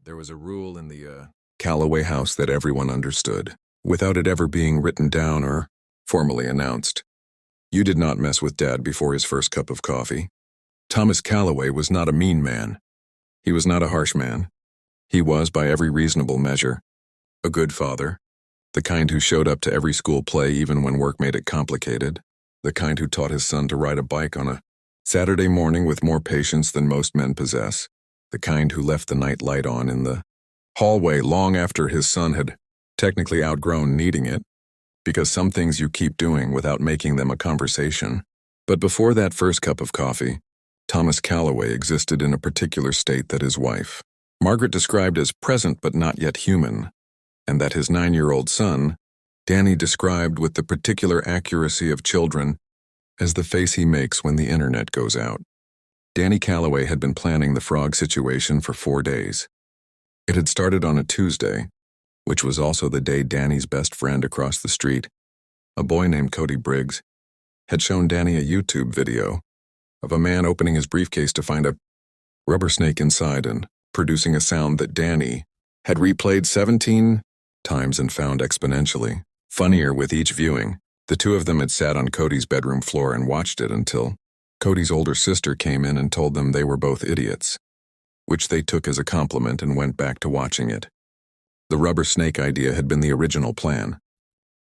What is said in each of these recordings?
There was a rule in the Callaway house that everyone understood, without it ever being written down or formally announced. You did not mess with Dad before his first cup of coffee. Thomas Callaway was not a mean man. He was not a harsh man. He was, by every reasonable measure, a good father, the kind who showed up to every school play even when work made it complicated, the kind who taught his son to ride a bike on a Saturday morning with more patience than most men possess, the kind who left the night light on in the hallway long after his son had technically outgrown needing it, because some things you keep doing without making them a conversation. But before that first cup of coffee, Thomas Callaway existed in a particular state that his wife, Margaret, described as present but not yet human, and that his 9-year-old son, Danny, described with the particular accuracy of children as the face he makes when the internet goes out. Danny Callaway had been planning the frog situation for 4 days. It had started on a Tuesday, which was also the day Danny's best friend across the street, a boy named Cody Briggs, had shown Danny a YouTube video of a man opening his briefcase to find a rubber snake inside and producing a sound that Danny had replayed 17 times and found exponentially funnier with each viewing. The two of them had sat on Cody's bedroom floor and watched it until Cody's older sister came in and told them they were both idiots, which they took as a compliment and went back to watching it. The rubber snake idea had been the original plan.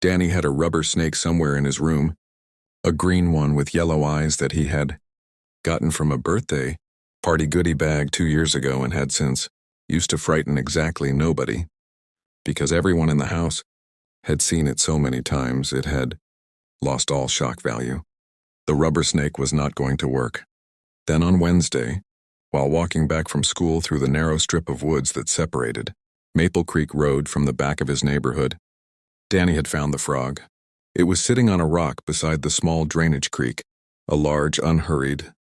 Danny had a rubber snake somewhere in his room, a green one with yellow eyes that he had gotten from a birthday party goodie bag 2 years ago and had since used to frighten exactly nobody, because everyone in the house had seen it so many times it had lost all shock value. The rubber snake was not going to work. Then on Wednesday, while walking back from school through the narrow strip of woods that separated Maple Creek Road from the back of his neighborhood, Danny had found the frog. It was sitting on a rock beside the small drainage creek, a large, unhurried,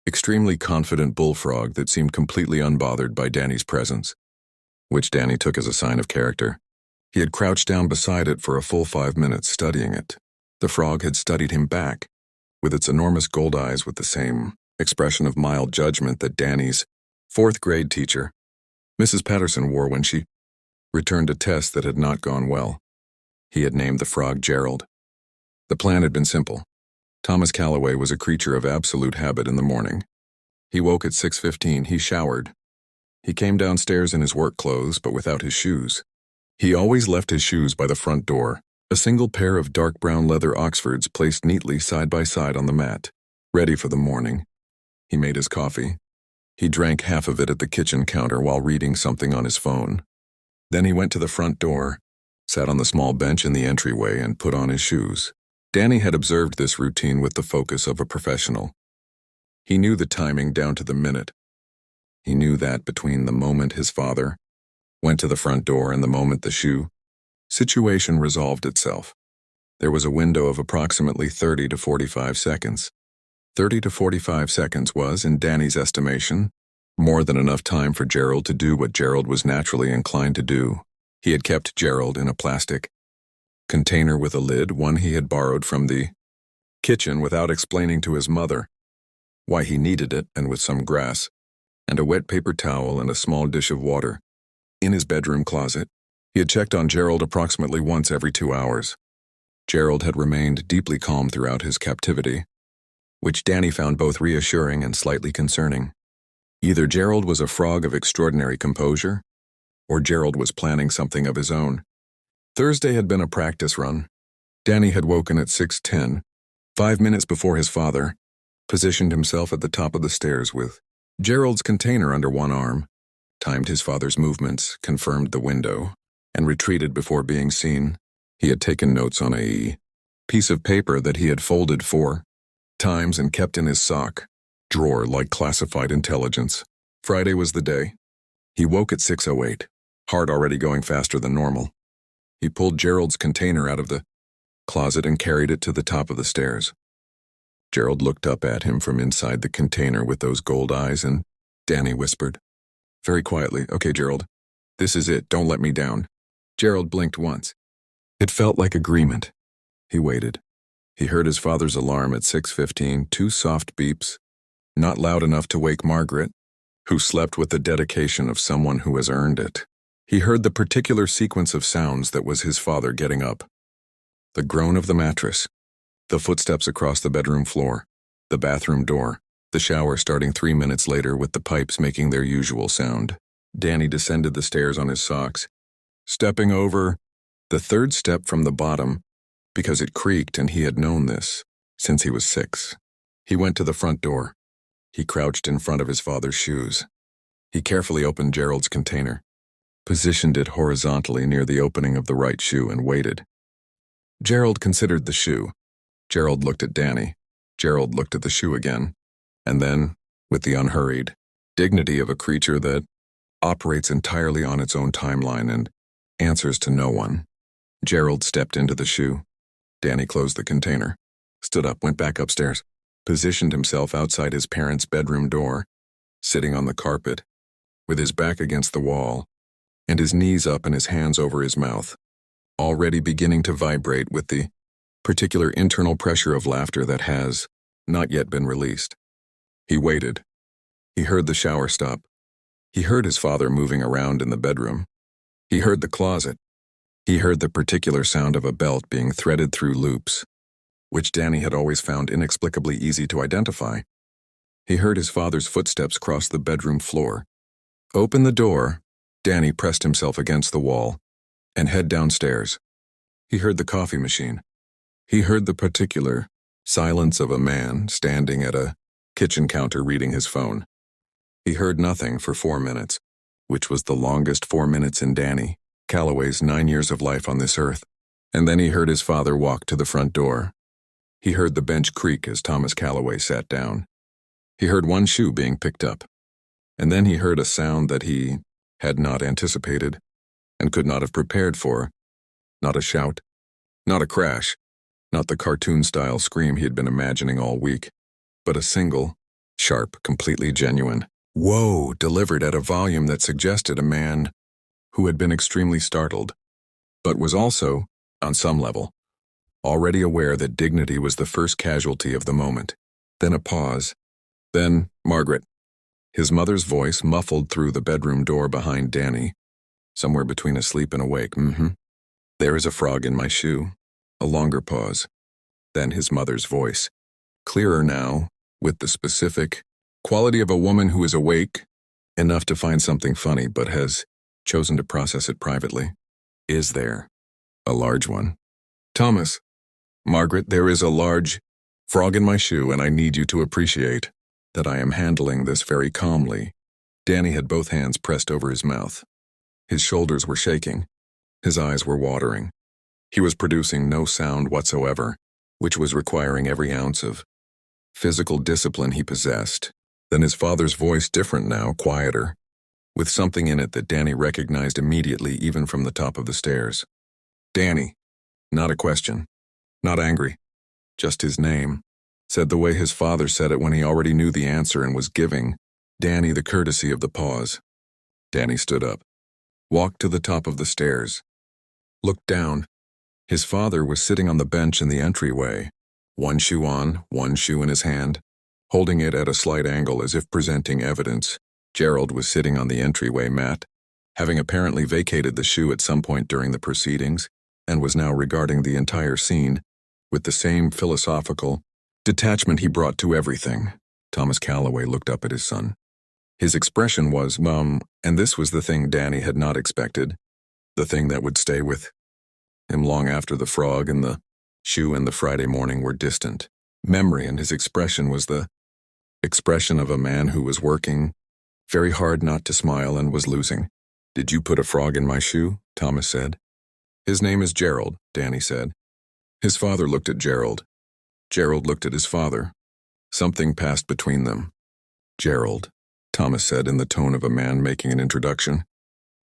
extremely confident bullfrog that seemed completely unbothered by Danny's presence, which Danny took as a sign of character. He had crouched down beside it for a full 5 minutes studying it. The frog had studied him back, with its enormous gold eyes with the same expression of mild judgment that Danny's 4th-grade teacher, Mrs. Patterson, wore when she returned a test that had not gone well. He had named the frog Gerald. The plan had been simple. Thomas Callaway was a creature of absolute habit in the morning. He woke at 6:15, he showered. He came downstairs in his work clothes, but without his shoes. He always left his shoes by the front door, a single pair of dark brown leather Oxfords placed neatly side by side on the mat, ready for the morning. He made his coffee. He drank half of it at the kitchen counter while reading something on his phone. Then he went to the front door, sat on the small bench in the entryway, and put on his shoes. Danny had observed this routine with the focus of a professional. He knew the timing down to the minute. He knew that between the moment his father went to the front door and the moment the shoe situation resolved itself, there was a window of approximately 30 to 45 seconds. 30 to 45 seconds was, in Danny's estimation, more than enough time for Gerald to do what Gerald was naturally inclined to do. He had kept Gerald in a plastic container with a lid, one he had borrowed from the kitchen, without explaining to his mother why he needed it, and with some grass and a wet paper towel and a small dish of water. In his bedroom closet, he had checked on Gerald approximately once every 2 hours. Gerald had remained deeply calm throughout his captivity, which Danny found both reassuring and slightly concerning. Either Gerald was a frog of extraordinary composure, or Gerald was planning something of his own. Thursday had been a practice run. Danny had woken at 6:10, 5 minutes before his father, positioned himself at the top of the stairs with Gerald's container under one arm, timed his father's movements, confirmed the window, and retreated before being seen. He had taken notes on a piece of paper that he had folded 4 times and kept in his sock drawer like classified intelligence. Friday was the day. He woke at 6:08, heart already going faster than normal. He pulled Gerald's container out of the closet and carried it to the top of the stairs. Gerald looked up at him from inside the container with those gold eyes, and Danny whispered, very quietly, "Okay, Gerald, this is it, don't let me down." Gerald blinked once. It felt like agreement. He waited. He heard his father's alarm at 6:15, 2 soft beeps, not loud enough to wake Margaret, who slept with the dedication of someone who has earned it. He heard the particular sequence of sounds that was his father getting up. The groan of the mattress, the footsteps across the bedroom floor, the bathroom door, the shower starting 3 minutes later with the pipes making their usual sound. Danny descended the stairs on his socks, stepping over the third step from the bottom because it creaked and he had known this since he was 6. He went to the front door. He crouched in front of his father's shoes. He carefully opened Gerald's container, positioned it horizontally near the opening of the right shoe and waited. Gerald considered the shoe. Gerald looked at Danny. Gerald looked at the shoe again. And then, with the unhurried dignity of a creature that operates entirely on its own timeline and answers to no one, Gerald stepped into the shoe. Danny closed the container, stood up, went back upstairs, positioned himself outside his parents' bedroom door, sitting on the carpet, with his back against the wall, and his knees up and his hands over his mouth, already beginning to vibrate with the particular internal pressure of laughter that has not yet been released. He waited. He heard the shower stop. He heard his father moving around in the bedroom. He heard the closet. He heard the particular sound of a belt being threaded through loops, which Danny had always found inexplicably easy to identify. He heard his father's footsteps cross the bedroom floor. Open the door, Danny pressed himself against the wall, and head downstairs. He heard the coffee machine. He heard the particular silence of a man standing at a kitchen counter reading his phone. He heard nothing for 4 minutes, which was the longest 4 minutes in Danny Calloway's 9 years of life on this earth. And then he heard his father walk to the front door. He heard the bench creak as Thomas Calloway sat down. He heard one shoe being picked up. And then he heard a sound that he had not anticipated and could not have prepared for. Not a shout, not a crash, not the cartoon-style scream he had been imagining all week, but a single, sharp, completely genuine "whoa" delivered at a volume that suggested a man who had been extremely startled, but was also, on some level, already aware that dignity was the first casualty of the moment. Then a pause. Then, "Margaret." His mother's voice muffled through the bedroom door behind Danny, somewhere between asleep and awake. "There is a frog in my shoe." A longer pause. Then his mother's voice, clearer now, with the specific quality of a woman who is awake enough to find something funny but has chosen to process it privately. "Is there a large one?" "Thomas." "Margaret, there is a large frog in my shoe, and I need you to appreciate that I am handling this very calmly." Danny had both hands pressed over his mouth. His shoulders were shaking. His eyes were watering. He was producing no sound whatsoever, which was requiring every ounce of physical discipline he possessed. Then his father's voice, different now, quieter, with something in it that Danny recognized immediately even from the top of the stairs. "Danny." Not a question. Not angry. Just his name, said the way his father said it when he already knew the answer and was giving Danny the courtesy of the pause. Danny stood up, walked to the top of the stairs, looked down. His father was sitting on the bench in the entryway, one shoe on, one shoe in his hand, holding it at a slight angle as if presenting evidence. Gerald was sitting on the entryway mat, having apparently vacated the shoe at some point during the proceedings, and was now regarding the entire scene with the same philosophical detachment he brought to everything. Thomas Calloway looked up at his son. His expression was, and this was the thing Danny had not expected, the thing that would stay with him long after the frog and the shoe and the Friday morning were distant. Memory, and his expression was the expression of a man who was working very hard not to smile and was losing. "Did you put a frog in my shoe?" Thomas said. "His name is Gerald," Danny said. His father looked at Gerald. Gerald looked at his father. Something passed between them. "Gerald," Thomas said in the tone of a man making an introduction.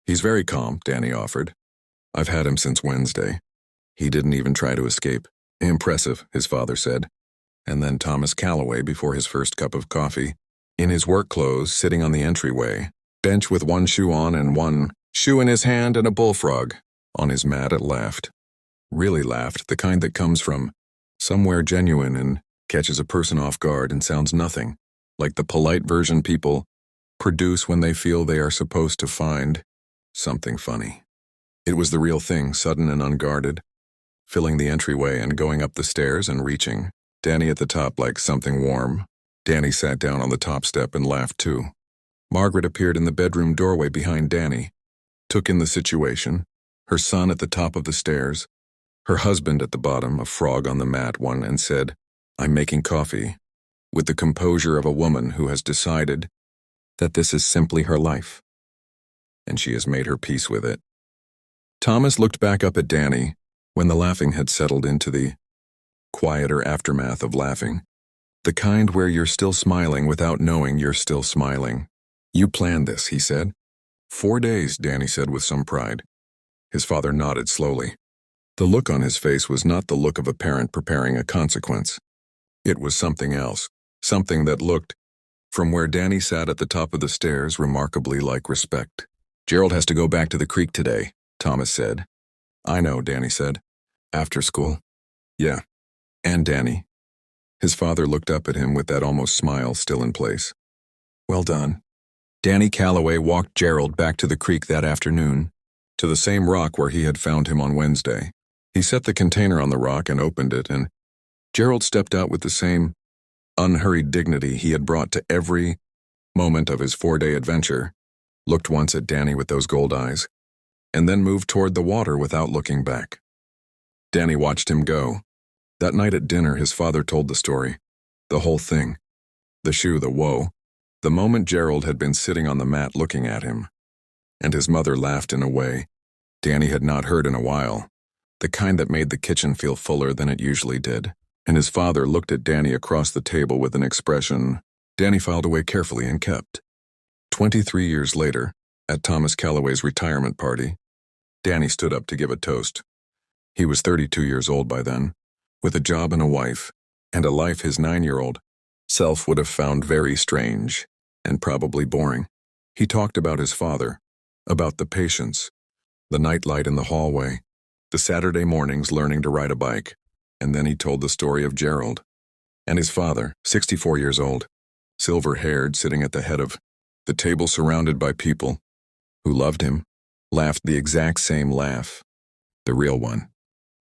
"He's very calm," Danny offered. "I've had him since Wednesday. He didn't even try to escape." "Impressive," his father said. And then Thomas Calloway, before his first cup of coffee, in his work clothes, sitting on the entryway, bench with one shoe on and one shoe in his hand and a bullfrog on his mat, laughed. Really laughed, the kind that comes from somewhere genuine and catches a person off guard and sounds nothing like the polite version people produce when they feel they are supposed to find something funny. It was the real thing, sudden and unguarded, filling the entryway and going up the stairs and reaching Danny at the top like something warm. Danny sat down on the top step and laughed too. Margaret appeared in the bedroom doorway behind Danny, took in the situation, her son at the top of the stairs, her husband at the bottom, a frog on the mat one, and said, "I'm making coffee," with the composure of a woman who has decided that this is simply her life, and she has made her peace with it. Thomas looked back up at Danny when the laughing had settled into the quieter aftermath of laughing, the kind where you're still smiling without knowing you're still smiling. "You planned this," he said. "4 days," Danny said with some pride. His father nodded slowly. The look on his face was not the look of a parent preparing a consequence. It was something else, something that looked, from where Danny sat at the top of the stairs, remarkably like respect. "Gerald has to go back to the creek today," Thomas said. "I know," Danny said. "After school?" "Yeah. And Danny." His father looked up at him with that almost smile still in place. "Well done." Danny Calloway walked Gerald back to the creek that afternoon, to the same rock where he had found him on Wednesday. He set the container on the rock and opened it, and Gerald stepped out with the same unhurried dignity he had brought to every moment of his 4-day adventure, looked once at Danny with those gold eyes, and then moved toward the water without looking back. Danny watched him go. That night at dinner, his father told the story, the whole thing, the shoe, the woe, the moment Gerald had been sitting on the mat looking at him, and his mother laughed in a way Danny had not heard in a while, the kind that made the kitchen feel fuller than it usually did, and his father looked at Danny across the table with an expression Danny filed away carefully and kept. 23 years later, at Thomas Calloway's retirement party, Danny stood up to give a toast. He was 32 years old by then, with a job and a wife, and a life his 9-year-old self would have found very strange and probably boring. He talked about his father, about the patients, the nightlight in the hallway, the Saturday mornings learning to ride a bike, and then he told the story of Gerald and his father, 64 years old, silver-haired, sitting at the head of the table surrounded by people who loved him, laughed the exact same laugh, the real one,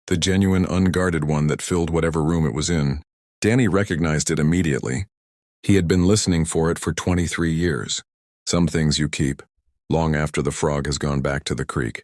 the genuine, unguarded one that filled whatever room it was in. Danny recognized it immediately. He had been listening for it for 23 years. Some things you keep, long after the frog has gone back to the creek.